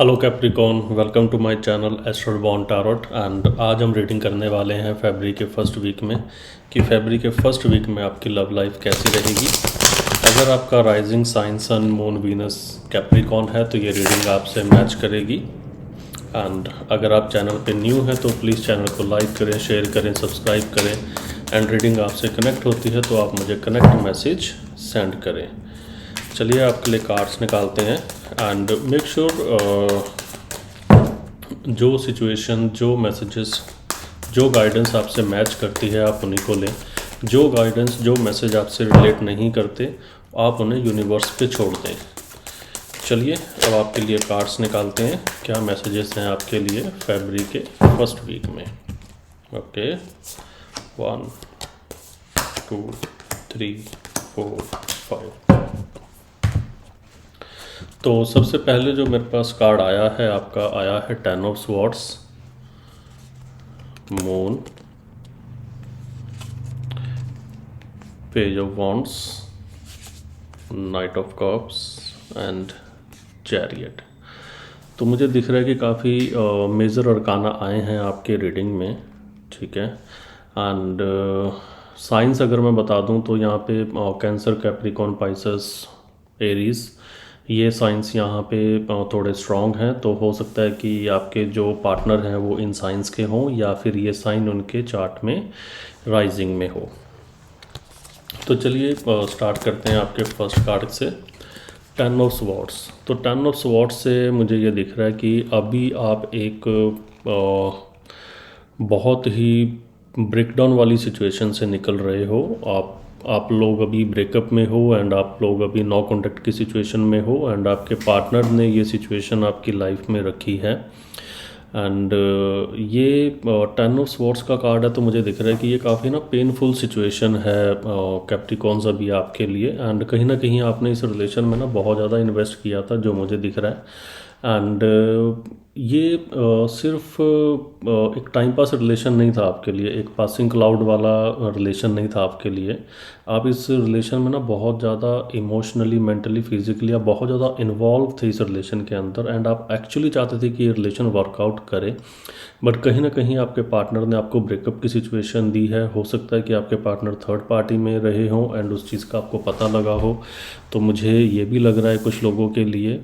Hello Capricorn, welcome to my channel Astroborn tarot. And आज हम reading करने वाले हैं फरवरी के फर्स्ट वीक में कि फरवरी के फर्स्ट वीक में आपकी लव लाइफ कैसी रहेगी। अगर आपका rising sign sun moon Venus Capricorn है तो ये रीडिंग आपसे मैच करेगी। एंड अगर आप चैनल पे न्यू हैं तो प्लीज़ चैनल को लाइक करें, शेयर करें, सब्सक्राइब करें। एंड रीडिंग आपसे कनेक्ट होती है तो आप मुझे कनेक्ट मैसेज सेंड करें। चलिए आपके लिए कार्ड्स निकालते हैं एंड मेक श्योर जो सिचुएशन, जो मैसेजेस, जो गाइडेंस आपसे मैच करती है आप उन्हीं को लें। जो गाइडेंस, जो मैसेज आपसे रिलेट नहीं करते आप उन्हें यूनिवर्स पे छोड़ दें। चलिए अब आपके लिए कार्ड्स निकालते हैं, क्या मैसेजेस हैं आपके लिए फरवरी के फर्स्ट वीक में। ओके, 1 2 3 4 5। तो सबसे पहले जो मेरे पास कार्ड आया है आपका आया है 10 of swords, moon, page of wands, night of cups and chariot. तो मुझे दिख रहा है कि काफ़ी मेजर अरकाना आए हैं आपके रीडिंग में, ठीक है। एंड साइंस अगर मैं बता दूं तो यहाँ पे कैंसर, कैप्रिकॉन, पाइसेस, एरीज, ये साइंस यहाँ पे थोड़े स्ट्रॉन्ग हैं। तो हो सकता है कि आपके जो पार्टनर हैं वो इन साइंस के हों या फिर ये साइन उनके चार्ट में राइजिंग में हो। तो चलिए स्टार्ट करते हैं आपके फर्स्ट कार्ड से, 10 ऑफ स्वॉर्ड्स। तो 10 ऑफ स्वॉर्ड्स से मुझे ये दिख रहा है कि अभी आप एक बहुत ही ब्रेकडाउन वाली सिचुएशन से निकल रहे हो। आप लोग अभी ब्रेकअप में हो एंड आप लोग अभी नो कॉन्टैक्ट की सिचुएशन में हो एंड आपके पार्टनर ने ये सिचुएशन आपकी लाइफ में रखी है। एंड ये 10 ऑफ स्वॉर्ड्स का कार्ड है तो मुझे दिख रहा है कि ये काफ़ी ना पेनफुल सिचुएशन है कैप्रिकॉन्स अभी आपके लिए। एंड कहीं ना कहीं आपने इस रिलेशन में ना बहुत ज़्यादा इन्वेस्ट किया था जो मुझे दिख रहा है। एंड ये सिर्फ एक टाइम पास रिलेशन नहीं था आपके लिए, एक पासिंग क्लाउड वाला रिलेशन नहीं था आपके लिए। आप इस रिलेशन में ना बहुत ज़्यादा इमोशनली, मेंटली, फिजिकली आप बहुत ज़्यादा इन्वॉल्व थे इस रिलेशन के अंदर। एंड आप एक्चुअली चाहते थे कि ये रिलेशन वर्कआउट करे, बट कहीं ना कहीं आपके पार्टनर ने आपको ब्रेकअप की सिचुएशन दी है। हो सकता है कि आपके पार्टनर थर्ड पार्टी में रहे हों एंड उस चीज़ का आपको पता लगा हो। तो मुझे ये भी लग रहा है कुछ लोगों के लिए।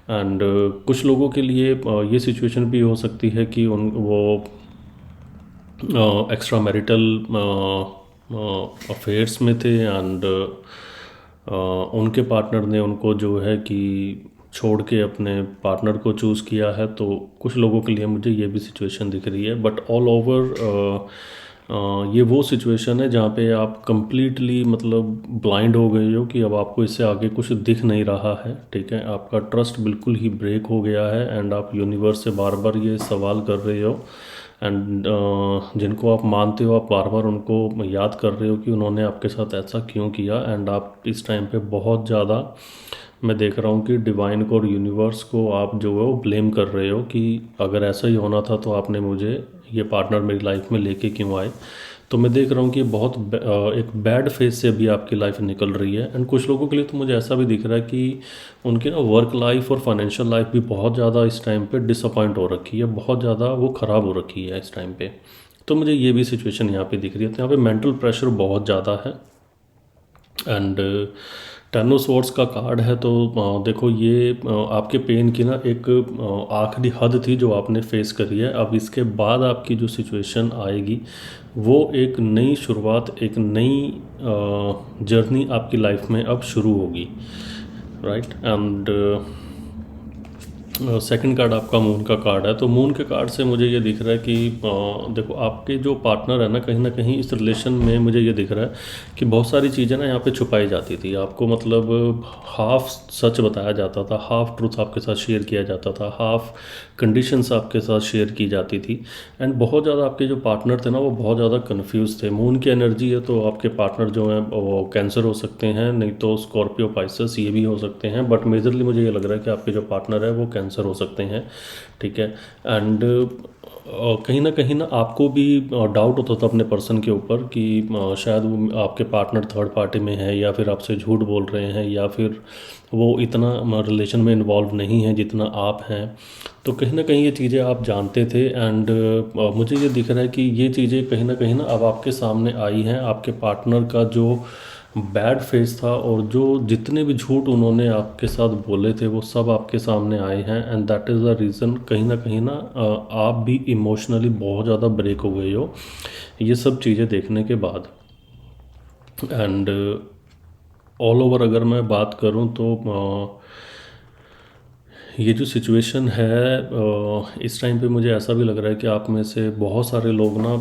एंड कुछ लोगों के लिए ये सिचुएशन भी हो सकती है कि वो एक्स्ट्रा मैरिटल अफेयर्स में थे एंड उनके पार्टनर ने उनको जो है कि छोड़ के अपने पार्टनर को चूज़ किया है। तो कुछ लोगों के लिए मुझे ये भी सिचुएशन दिख रही है। बट ऑल ओवर ये वो सिचुएशन है जहाँ पे आप कंप्लीटली मतलब ब्लाइंड हो गए हो कि अब आपको इससे आगे कुछ दिख नहीं रहा है, ठीक है। आपका ट्रस्ट बिल्कुल ही ब्रेक हो गया है एंड आप यूनिवर्स से बार बार ये सवाल कर रहे हो। एंड जिनको आप मानते हो आप बार बार उनको याद कर रहे हो कि उन्होंने आपके साथ ऐसा क्यों किया। एंड आप इस टाइम पे बहुत ज़्यादा मैं देख रहा हूँ कि डिवाइन को और यूनिवर्स को आप जो है वो ब्लेम कर रहे हो कि अगर ऐसा ही होना था तो आपने मुझे ये पार्टनर मेरी लाइफ में लेके क्यों आए। तो मैं देख रहा हूँ कि एक बैड फेज से अभी आपकी लाइफ निकल रही है। एंड कुछ लोगों के लिए तो मुझे ऐसा भी दिख रहा है कि उनकी ना वर्क लाइफ और फाइनेंशियल लाइफ भी बहुत ज़्यादा इस टाइम पे डिसअपॉइंट हो रखी है, बहुत ज़्यादा वो ख़राब हो रखी है इस टाइम पे। तो मुझे ये भी सिचुएशन यहाँ पे दिख रही है। तो यहाँ पे मेंटल प्रेशर बहुत ज़्यादा है। एंड 10 ऑफ स्वॉर्ड्स का कार्ड है तो देखो ये आपके पेन की ना एक आखिरी हद थी जो आपने फेस करी है। अब इसके बाद आपकी जो सिचुएशन आएगी वो एक नई शुरुआत, एक नई जर्नी आपकी लाइफ में अब शुरू होगी, राइट। एंड सेकंड कार्ड आपका मून का कार्ड है। तो मून के कार्ड से मुझे ये दिख रहा है कि देखो आपके जो पार्टनर है ना कहीं इस रिलेशन में मुझे ये दिख रहा है कि बहुत सारी चीज़ें ना यहाँ पे छुपाई जाती थी आपको। मतलब हाफ सच बताया जाता था, हाफ ट्रूथ आपके साथ शेयर किया जाता था, हाफ कंडीशंस आपके साथ शेयर की जाती थी। एंड बहुत ज़्यादा आपके जो पार्टनर थे ना वो बहुत ज़्यादा कन्फ्यूज़ थे। मून की एनर्जी है तो आपके पार्टनर जो हैं वो कैंसर हो सकते हैं, नहीं तो स्कॉर्पियो, पाइसेस ये भी हो सकते हैं। बट मेजरली मुझे ये लग रहा है कि आपके जो पार्टनर है वो कैंसर हो सकते हैं, ठीक है। एंड कहीं ना आपको भी डाउट होता था अपने पर्सन के ऊपर कि शायद वो आपके पार्टनर थर्ड पार्टी में है, या फिर आपसे झूठ बोल रहे हैं, या फिर वो इतना रिलेशन में इन्वॉल्व नहीं है जितना आप हैं। तो कहीं ना कहीं ये चीज़ें आप जानते थे, एंड मुझे ये दिख रहा है कि ये चीज़ें कहीं ना अब आपके सामने आई हैं। आपके पार्टनर का जो बैड फेस था और जो जितने भी झूठ उन्होंने आपके साथ बोले थे वो सब आपके सामने आए हैं, and that is the reason कहीं ना आप भी इमोशनली बहुत ज़्यादा ब्रेक हो गए हो ये सब चीज़ें देखने के बाद। एंड ऑल ओवर अगर मैं बात करूं तो ये जो सिचुएशन है इस टाइम पे मुझे ऐसा भी लग रहा है कि आप में से बहुत सारे लोग ना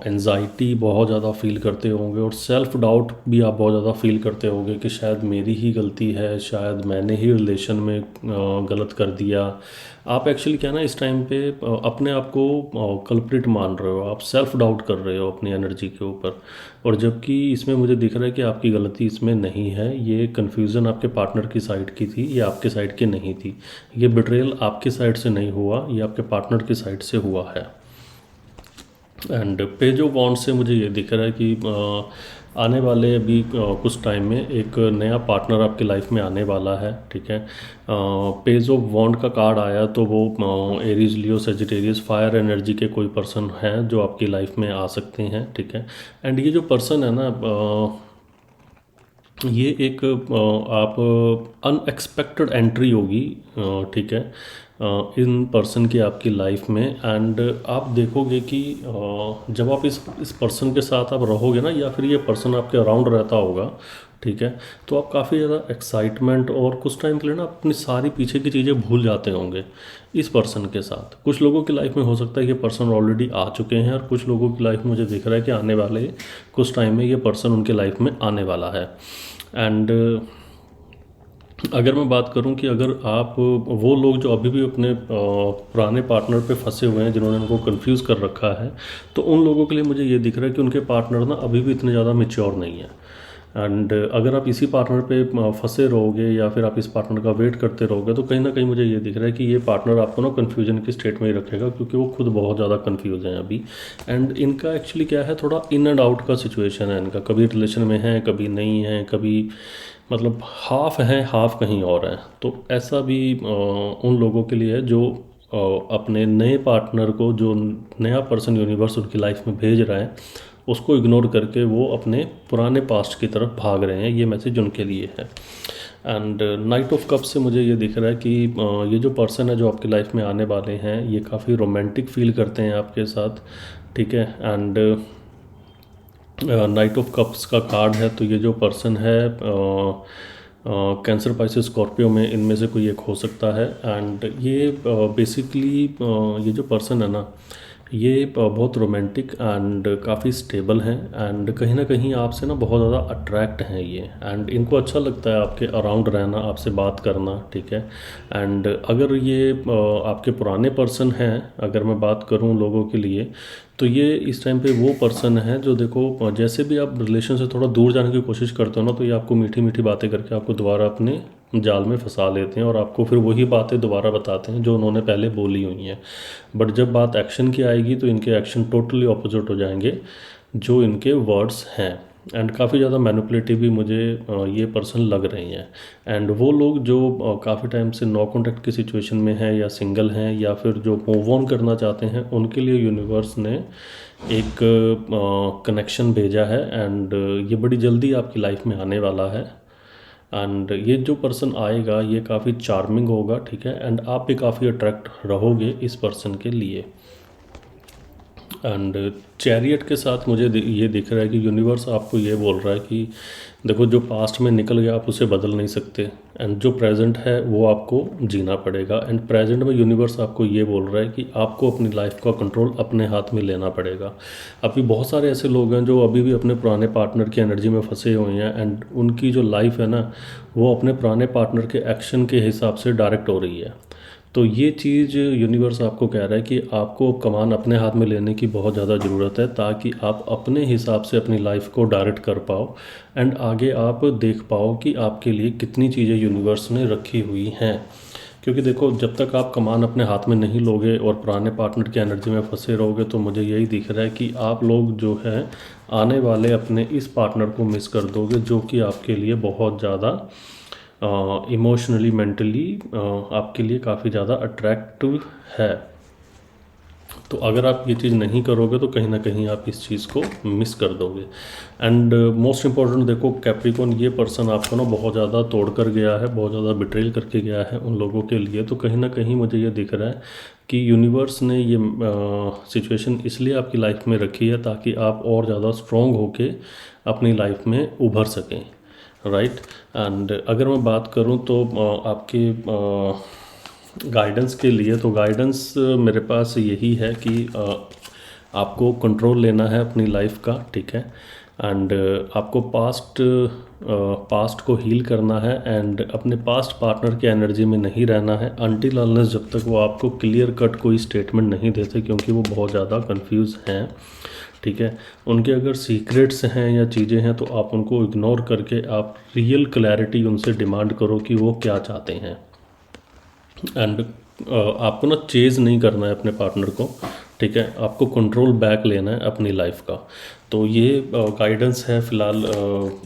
एंजाइटी बहुत ज़्यादा फील करते होंगे, और सेल्फ डाउट भी आप बहुत ज़्यादा फील करते होंगे कि शायद मेरी ही गलती है, शायद मैंने ही रिलेशन में गलत कर दिया। आप एक्चुअली क्या ना इस टाइम पे अपने आप को कल्प्रिट मान रहे हो, आप सेल्फ डाउट कर रहे हो अपनी एनर्जी के ऊपर। और जबकि इसमें मुझे दिख रहा है कि आपकी गलती इसमें नहीं है, ये कन्फ्यूज़न आपके पार्टनर की साइड की थी, ये आपके साइड की नहीं थी। ये बिट्रेयल आपके साइड से नहीं हुआ, ये आपके पार्टनर की साइड से हुआ है। एंड पेज ऑफ वॉन्ड से मुझे ये दिख रहा है कि आने वाले अभी कुछ टाइम में एक नया पार्टनर आपकी लाइफ में आने वाला है, ठीक है। पेज ऑफ वॉन्ड का कार्ड आया तो वो एरीज, लियो, सेजिटेरियस, फायर एनर्जी के कोई पर्सन हैं जो आपकी लाइफ में आ सकते हैं, ठीक है। एंड ये जो पर्सन है ना ये एक आप अनएक्सपेक्टेड एंट्री होगी, ठीक है, इन पर्सन की आपकी लाइफ में। एंड आप देखोगे कि जब आप इस पर्सन के साथ आप रहोगे ना, या फिर ये पर्सन आपके अराउंड रहता होगा, ठीक है, तो आप काफ़ी ज़्यादा एक्साइटमेंट और कुछ टाइम के लिए ना अपनी सारी पीछे की चीज़ें भूल जाते होंगे इस पर्सन के साथ। कुछ लोगों की लाइफ में हो सकता है कि पर्सन ऑलरेडी आ चुके हैं, और कुछ लोगों की लाइफ में मुझे दिख रहा है कि आने वाले कुछ टाइम में ये पर्सन उनके लाइफ में आने वाला है। एंड अगर मैं बात करूं कि अगर आप वो लोग जो अभी भी अपने पुराने पार्टनर पे फंसे हुए हैं, जिन्होंने उनको कंफ्यूज कर रखा है, तो उन लोगों के लिए मुझे ये दिख रहा है कि उनके पार्टनर ना अभी भी इतने ज़्यादा मेच्योर नहीं है। एंड अगर आप इसी पार्टनर पे फंसे रहोगे, या फिर आप इस पार्टनर का वेट करते रहोगे, तो कहीं ना कहीं मुझे ये दिख रहा है कि ये पार्टनर आपको ना कन्फ्यूजन की स्टेट में ही रखेगा, क्योंकि वो खुद बहुत ज़्यादा कन्फ्यूज हैं अभी। एंड इनका एक्चुअली क्या है, थोड़ा इन एंड आउट का सिचुएशन है इनका, कभी रिलेशन में है, कभी नहीं है, कभी मतलब हाफ है, हाफ कहीं और है। तो ऐसा भी उन लोगों के लिए है जो अपने नए पार्टनर को, जो नया पर्सन यूनिवर्स उनकी लाइफ में भेज रहा है, उसको इग्नोर करके वो अपने पुराने पास्ट की तरफ भाग रहे हैं। ये मैसेज उनके लिए है। एंड नाइट ऑफ कप से मुझे ये दिख रहा है कि ये जो पर्सन है जो आपकी लाइफ में आने वाले हैं, ये काफ़ी रोमांटिक फील करते हैं आपके साथ, ठीक है। एंड नाइट ऑफ कप्स का कार्ड है, तो ये जो पर्सन है कैंसर, पाइसेस, स्कॉर्पियो में इनमें से कोई एक हो सकता है। एंड ये बेसिकली ये जो पर्सन है ना, ये बहुत रोमांटिक एंड काफ़ी स्टेबल हैं, एंड कहीं ना कहीं आपसे ना बहुत ज़्यादा अट्रैक्ट हैं ये, एंड इनको अच्छा लगता है आपके अराउंड रहना, आपसे बात करना, ठीक है। एंड अगर ये आपके पुराने पर्सन हैं, अगर मैं बात करूं लोगों के लिए, तो ये इस टाइम पे वो पर्सन है जो देखो जैसे भी आप रिलेशन से थोड़ा दूर जाने की कोशिश करते हो ना, तो ये आपको मीठी मीठी बातें करके आपको दोबारा अपने जाल में फंसा लेते हैं, और आपको फिर वही बातें दोबारा बताते हैं जो उन्होंने पहले बोली हुई हैं। बट जब बात एक्शन की आएगी तो इनके एक्शन टोटली ऑपोजिट हो जाएंगे जो इनके वर्ड्स हैं। एंड काफ़ी ज़्यादा मैनिपुलेटिव भी मुझे ये पर्सन लग रही हैं। एंड वो लोग जो काफ़ी टाइम से नो कॉन्टैक्ट की सिचुएशन में हैं, या सिंगल हैं, या फिर जो मूव ऑन करना चाहते हैं, उनके लिए यूनिवर्स ने एक कनेक्शन भेजा है, एंड ये बड़ी जल्दी आपकी लाइफ में आने वाला है। एंड ये जो पर्सन आएगा ये काफ़ी चार्मिंग होगा, ठीक है, एंड आप भी काफ़ी अट्रैक्ट रहोगे इस पर्सन के लिए। एंड चैरियट के साथ मुझे ये दिख रहा है कि यूनिवर्स आपको ये बोल रहा है कि देखो जो पास्ट में निकल गया आप उसे बदल नहीं सकते, एंड जो प्रेजेंट है वो आपको जीना पड़ेगा। एंड प्रेजेंट में यूनिवर्स आपको ये बोल रहा है कि आपको अपनी लाइफ का कंट्रोल अपने हाथ में लेना पड़ेगा। अभी बहुत सारे ऐसे लोग हैं जो अभी भी अपने पुराने पार्टनर की एनर्जी में फंसे हुए हैं, एंड उनकी जो लाइफ है ना, वो अपने पुराने पार्टनर के एक्शन के हिसाब से डायरेक्ट हो रही है। तो ये चीज़ यूनिवर्स आपको कह रहा है कि आपको कमान अपने हाथ में लेने की बहुत ज़्यादा ज़रूरत है, ताकि आप अपने हिसाब से अपनी लाइफ को डायरेक्ट कर पाओ, एंड आगे आप देख पाओ कि आपके लिए कितनी चीज़ें यूनिवर्स ने रखी हुई हैं। क्योंकि देखो, जब तक आप कमान अपने हाथ में नहीं लोगे और पुराने पार्टनर की एनर्जी में फंसे रहोगे, तो मुझे यही दिख रहा है कि आप लोग जो है आने वाले अपने इस पार्टनर को मिस कर दोगे, जो कि आपके लिए बहुत ज़्यादा इमोशनली, मेंटली आपके लिए काफ़ी ज़्यादा अट्रैक्टिव है। तो अगर आप ये चीज़ नहीं करोगे तो कहीं ना कहीं आप इस चीज़ को मिस कर दोगे। एंड मोस्ट इम्पॉर्टेंट, देखो कैप्रिकॉर्न, ये पर्सन आपको ना बहुत ज़्यादा तोड़ कर गया है, बहुत ज़्यादा बिट्रेल करके गया है उन लोगों के लिए। तो कहीं ना कहीं मुझे ये दिख रहा है कि यूनिवर्स ने ये सिचुएशन इसलिए आपकी लाइफ में रखी है ताकि आप और ज़्यादा स्ट्रॉन्ग होके अपनी लाइफ में उभर सकें, राइट। एंड अगर मैं बात करूँ तो आपके गाइडेंस के लिए, तो गाइडेंस मेरे पास यही है कि आपको कंट्रोल लेना है अपनी लाइफ का, ठीक है। एंड आपको पास्ट को हील करना है एंड अपने पास्ट पार्टनर के एनर्जी में नहीं रहना है अनटिल अनलेस जब तक वो आपको क्लियर कट कोई स्टेटमेंट नहीं देते, क्योंकि वो बहुत ज़्यादा कंफ्यूज हैं, ठीक है। उनके अगर सीक्रेट्स हैं या चीज़ें हैं तो आप उनको इग्नोर करके आप रियल क्लैरिटी उनसे डिमांड करो कि वो क्या चाहते हैं। एंड आपको ना चेज़ नहीं करना है अपने पार्टनर को, ठीक है। आपको कंट्रोल बैक लेना है अपनी लाइफ का। तो ये गाइडेंस है फ़िलहाल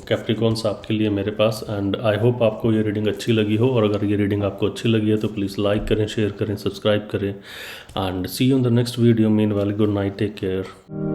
कैप्रिकॉर्न्स आपके लिए मेरे पास। एंड आई होप आपको ये रीडिंग अच्छी लगी हो, और अगर ये रीडिंग आपको अच्छी लगी है तो प्लीज़ लाइक करें, शेयर करें, सब्सक्राइब करें। And see you in the next video. Meanwhile good night, take care.